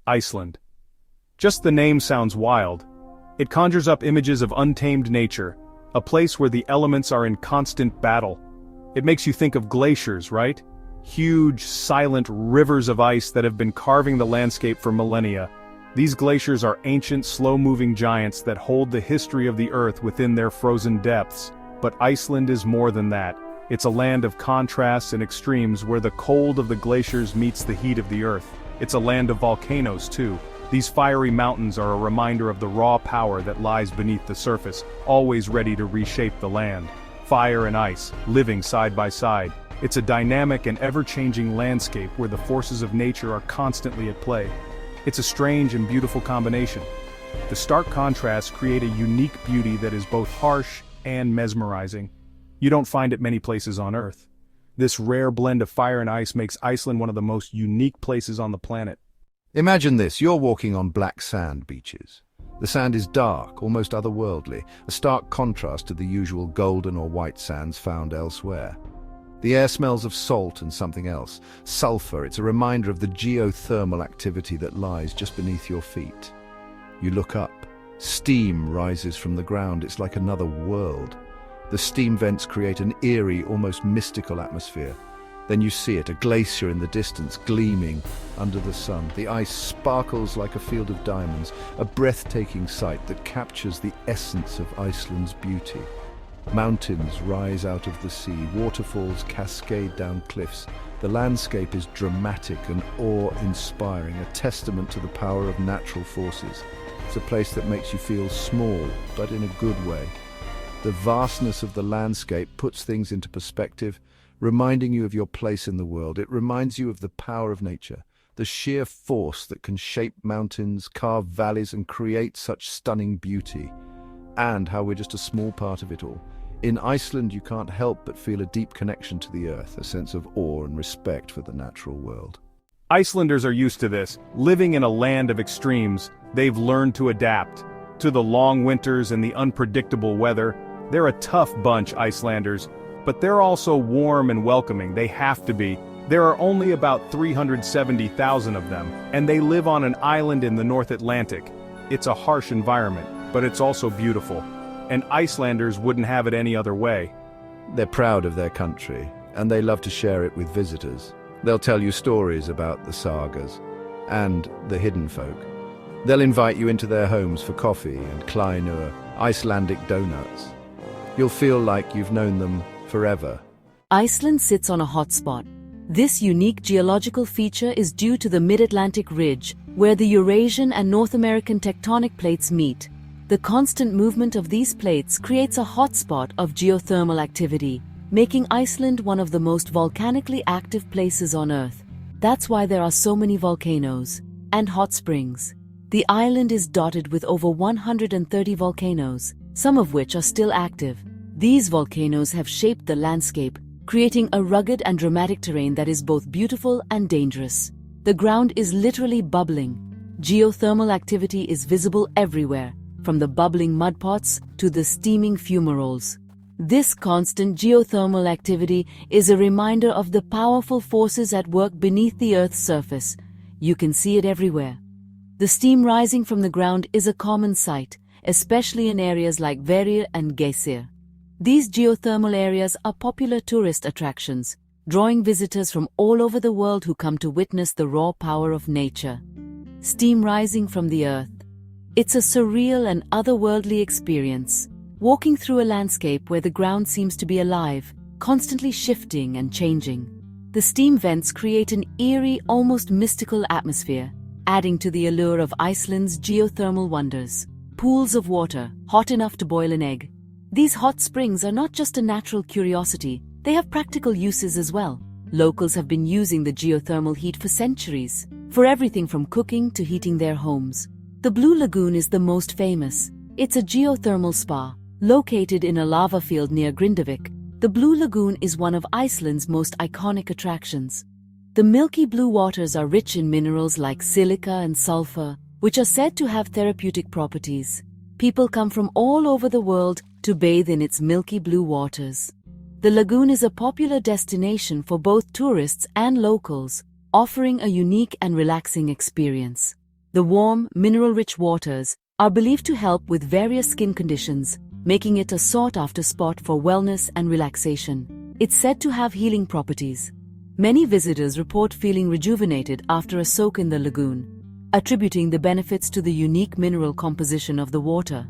Iceland. Just the name sounds wild. It conjures up images of untamed nature, a place where the elements are in constant battle. It makes you think of glaciers, right? Huge, silent rivers of ice that have been carving the landscape for millennia. These glaciers are ancient, slow-moving giants that hold the history of the Earth within their frozen depths. But Iceland is more than that. It's a land of contrasts and extremes where the cold of the glaciers meets the heat of the Earth. It's a land of volcanoes, too. These fiery mountains are a reminder of the raw power that lies beneath the surface, always ready to reshape the land. Fire and ice, living side by side. It's a dynamic and ever-changing landscape where the forces of nature are constantly at play. It's a strange and beautiful combination. The stark contrasts create a unique beauty that is both harsh and mesmerizing. You don't find it many places on Earth. This rare blend of fire and ice makes Iceland one of the most unique places on the planet. Imagine this, you're walking on black sand beaches. The sand is dark, almost otherworldly, a stark contrast to the usual golden or white sands found elsewhere. The air smells of salt and something else, sulfur. It's a reminder of the geothermal activity that lies just beneath your feet. You look up. Steam rises from the ground. It's like another world. The steam vents create an eerie, almost mystical atmosphere. Then you see it, a glacier in the distance, gleaming under the sun. The ice sparkles like a field of diamonds, a breathtaking sight that captures the essence of Iceland's beauty. Mountains rise out of the sea, waterfalls cascade down cliffs. The landscape is dramatic and awe-inspiring, a testament to the power of natural forces. It's a place that makes you feel small, but in a good way. The vastness of the landscape puts things into perspective, reminding you of your place in the world. It reminds you of the power of nature, the sheer force that can shape mountains, carve valleys, and create such stunning beauty, and how we're just a small part of it all. In Iceland, you can't help but feel a deep connection to the earth, a sense of awe and respect for the natural world. Icelanders are used to this. Living in a land of extremes, they've learned to adapt. To the long winters and the unpredictable weather, they're a tough bunch, Icelanders. But they're also warm and welcoming. They have to be. There are only about 370,000 of them, and they live on an island in the North Atlantic. It's a harsh environment, but it's also beautiful. And Icelanders wouldn't have it any other way. They're proud of their country, and they love to share it with visitors. They'll tell you stories about the sagas and the hidden folk. They'll invite you into their homes for coffee and kleinur, Icelandic donuts. You'll feel like you've known them forever. Iceland sits on a hotspot. This unique geological feature is due to the Mid-Atlantic Ridge, where the Eurasian and North American tectonic plates meet. The constant movement of these plates creates a hotspot of geothermal activity, making Iceland one of the most volcanically active places on Earth. That's why there are so many volcanoes and hot springs. The island is dotted with over 130 volcanoes, some of which are still active. These volcanoes have shaped the landscape, creating a rugged and dramatic terrain that is both beautiful and dangerous. The ground is literally bubbling. Geothermal activity is visible everywhere, from the bubbling mudpots to the steaming fumaroles. This constant geothermal activity is a reminder of the powerful forces at work beneath the Earth's surface. You can see it everywhere. The steam rising from the ground is a common sight, especially in areas like Verir and Geysir. These geothermal areas are popular tourist attractions, drawing visitors from all over the world who come to witness the raw power of nature. Steam rising from the earth. It's a surreal and otherworldly experience, walking through a landscape where the ground seems to be alive, constantly shifting and changing. The steam vents create an eerie, almost mystical atmosphere, adding to the allure of Iceland's geothermal wonders. Pools of water, hot enough to boil an egg. These hot springs are not just a natural curiosity, they have practical uses as well. Locals have been using the geothermal heat for centuries, for everything from cooking to heating their homes. The Blue Lagoon is the most famous. It's a geothermal spa, located in a lava field near Grindavik. The Blue Lagoon is one of Iceland's most iconic attractions. The milky blue waters are rich in minerals like silica and sulfur, which are said to have therapeutic properties. People come from all over the world to bathe in its milky blue waters. The lagoon is a popular destination for both tourists and locals, offering a unique and relaxing experience. The warm, mineral-rich waters are believed to help with various skin conditions, making it a sought-after spot for wellness and relaxation. It's said to have healing properties. Many visitors report feeling rejuvenated after a soak in the lagoon, attributing the benefits to the unique mineral composition of the water.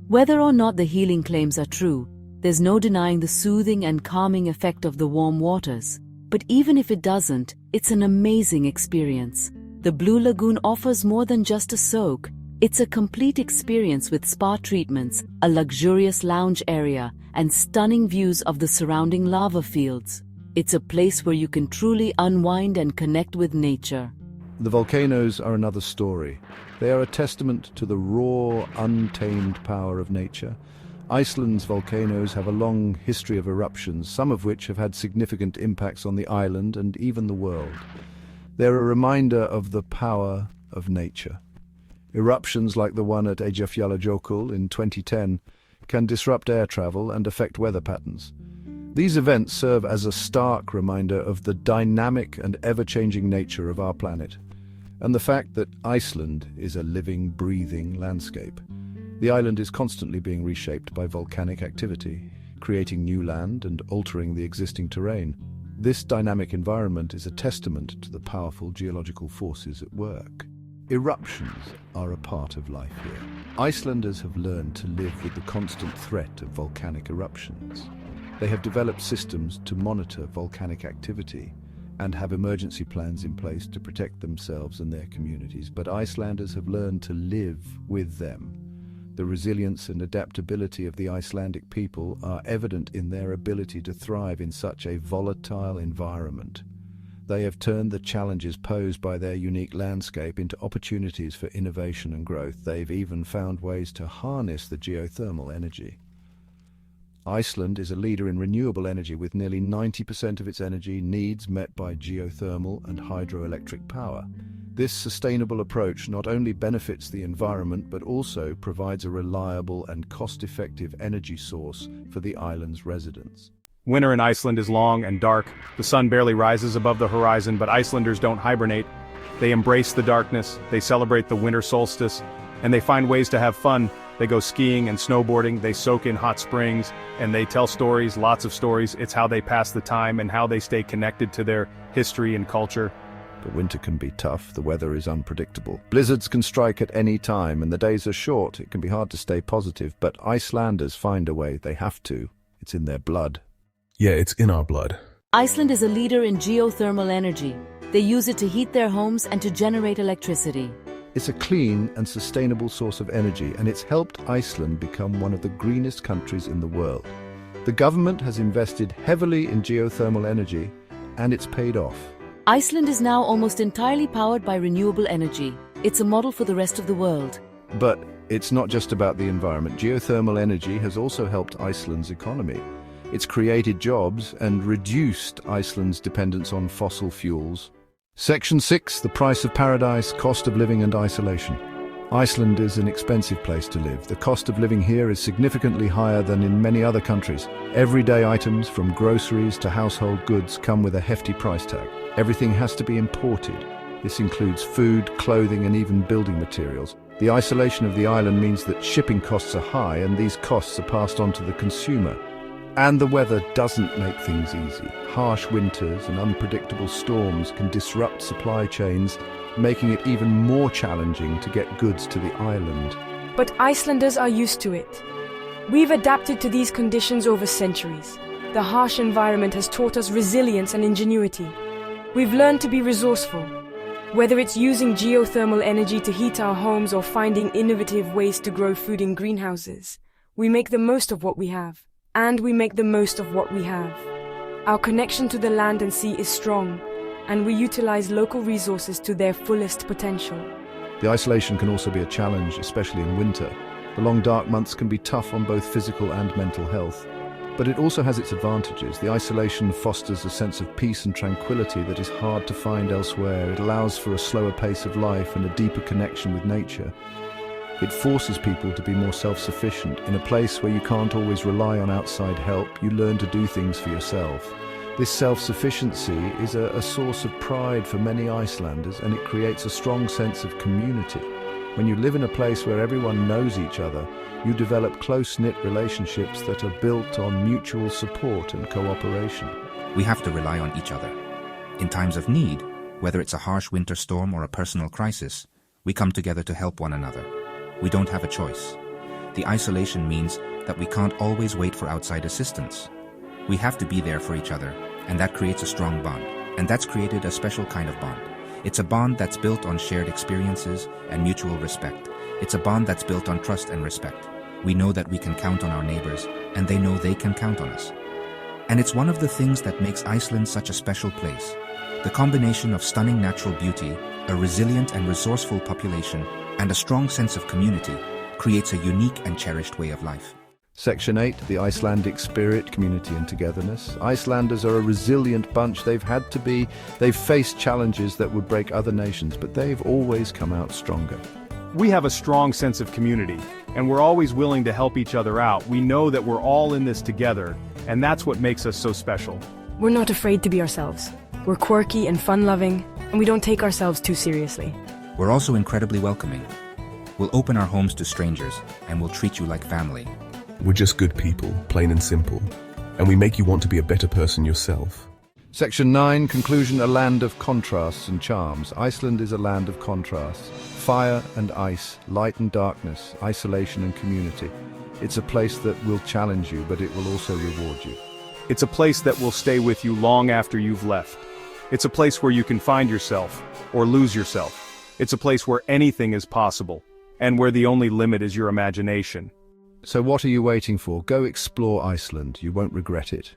Whether or not the healing claims are true, there's no denying the soothing and calming effect of the warm waters. But even if it doesn't, it's an amazing experience. The Blue Lagoon offers more than just a soak. It's a complete experience with spa treatments, a luxurious lounge area, and stunning views of the surrounding lava fields. It's a place where you can truly unwind and connect with nature. The volcanoes are another story. They are a testament to the raw, untamed power of nature. Iceland's volcanoes have a long history of eruptions, some of which have had significant impacts on the island and even the world. They're a reminder of the power of nature. Eruptions like the one at Eyjafjallajökull in 2010 can disrupt air travel and affect weather patterns. These events serve as a stark reminder of the dynamic and ever-changing nature of our planet, and the fact that Iceland is a living, breathing landscape. The island is constantly being reshaped by volcanic activity, creating new land and altering the existing terrain. This dynamic environment is a testament to the powerful geological forces at work. Eruptions are a part of life here. Icelanders have learned to live with the constant threat of volcanic eruptions. They have developed systems to monitor volcanic activity and have emergency plans in place to protect themselves and their communities. But Icelanders have learned to live with them. The resilience and adaptability of the Icelandic people are evident in their ability to thrive in such a volatile environment. They have turned the challenges posed by their unique landscape into opportunities for innovation and growth. They've even found ways to harness the geothermal energy. Iceland is a leader in renewable energy, with nearly 90% of its energy needs met by geothermal and hydroelectric power. This sustainable approach not only benefits the environment but also provides a reliable and cost-effective energy source for the island's residents. Winter in Iceland is long and dark. The sun barely rises above the horizon, but Icelanders don't hibernate. They embrace the darkness, they celebrate the winter solstice, and they find ways to have fun. They go skiing and snowboarding, they soak in hot springs, and they tell stories, lots of stories. It's how they pass the time and how they stay connected to their history and culture. But winter can be tough, the weather is unpredictable. Blizzards can strike at any time, and the days are short. It can be hard to stay positive, but Icelanders find a way. They have to. It's in their blood. Yeah, it's in our blood. Iceland is a leader in geothermal energy. They use it to heat their homes and to generate electricity. It's a clean and sustainable source of energy, and it's helped Iceland become one of the greenest countries in the world. The government has invested heavily in geothermal energy, and it's paid off. Iceland is now almost entirely powered by renewable energy. It's a model for the rest of the world. But it's not just about the environment. Geothermal energy has also helped Iceland's economy. It's created jobs and reduced Iceland's dependence on fossil fuels. Section 6, the price of paradise, cost of living and isolation. Iceland is an expensive place to live. The cost of living here is significantly higher than in many other countries. Everyday items, from groceries to household goods, come with a hefty price tag. Everything has to be imported. This includes food, clothing, and even building materials. The isolation of the island means that shipping costs are high, and these costs are passed on to the consumer. And the weather doesn't make things easy. Harsh winters and unpredictable storms can disrupt supply chains, making it even more challenging to get goods to the island. But Icelanders are used to it. We've adapted to these conditions over centuries. The harsh environment has taught us resilience and ingenuity. We've learned to be resourceful. Whether it's using geothermal energy to heat our homes or finding innovative ways to grow food in greenhouses, we make the most of what we have. And we make the most of what we have. Our connection to the land and sea is strong, and we utilize local resources to their fullest potential. The isolation can also be a challenge, especially in winter. The long dark months can be tough on both physical and mental health. But it also has its advantages. The isolation fosters a sense of peace and tranquility that is hard to find elsewhere. It allows for a slower pace of life and a deeper connection with nature. It forces people to be more self-sufficient. In a place where you can't always rely on outside help, you learn to do things for yourself. This self-sufficiency is a source of pride for many Icelanders, and it creates a strong sense of community. When you live in a place where everyone knows each other, you develop close-knit relationships that are built on mutual support and cooperation. We have to rely on each other. In times of need, whether it's a harsh winter storm or a personal crisis, we come together to help one another. We don't have a choice. The isolation means that we can't always wait for outside assistance. We have to be there for each other, and that creates a strong bond. And that's created a special kind of bond. It's a bond that's built on shared experiences and mutual respect. It's a bond that's built on trust and respect. We know that we can count on our neighbors, and they know they can count on us. And it's one of the things that makes Iceland such a special place. The combination of stunning natural beauty, a resilient and resourceful population, and a strong sense of community creates a unique and cherished way of life. Section 8, the Icelandic spirit, community and togetherness. Icelanders are a resilient bunch. They've faced challenges that would break other nations, but they've always come out stronger. We have a strong sense of community, and we're always willing to help each other out. We know that we're all in this together, and that's what makes us so special. We're not afraid to be ourselves. We're quirky and fun-loving, and we don't take ourselves too seriously. We're also incredibly welcoming. We'll open our homes to strangers, and we'll treat you like family. We're just good people, plain and simple. And we make you want to be a better person yourself. Section 9, conclusion, a land of contrasts and charms. Iceland is a land of contrasts. Fire and ice, light and darkness, isolation and community. It's a place that will challenge you, but it will also reward you. It's a place that will stay with you long after you've left. It's a place where you can find yourself, or lose yourself. It's a place where anything is possible, and where the only limit is your imagination. So what are you waiting for? Go explore Iceland. You won't regret it.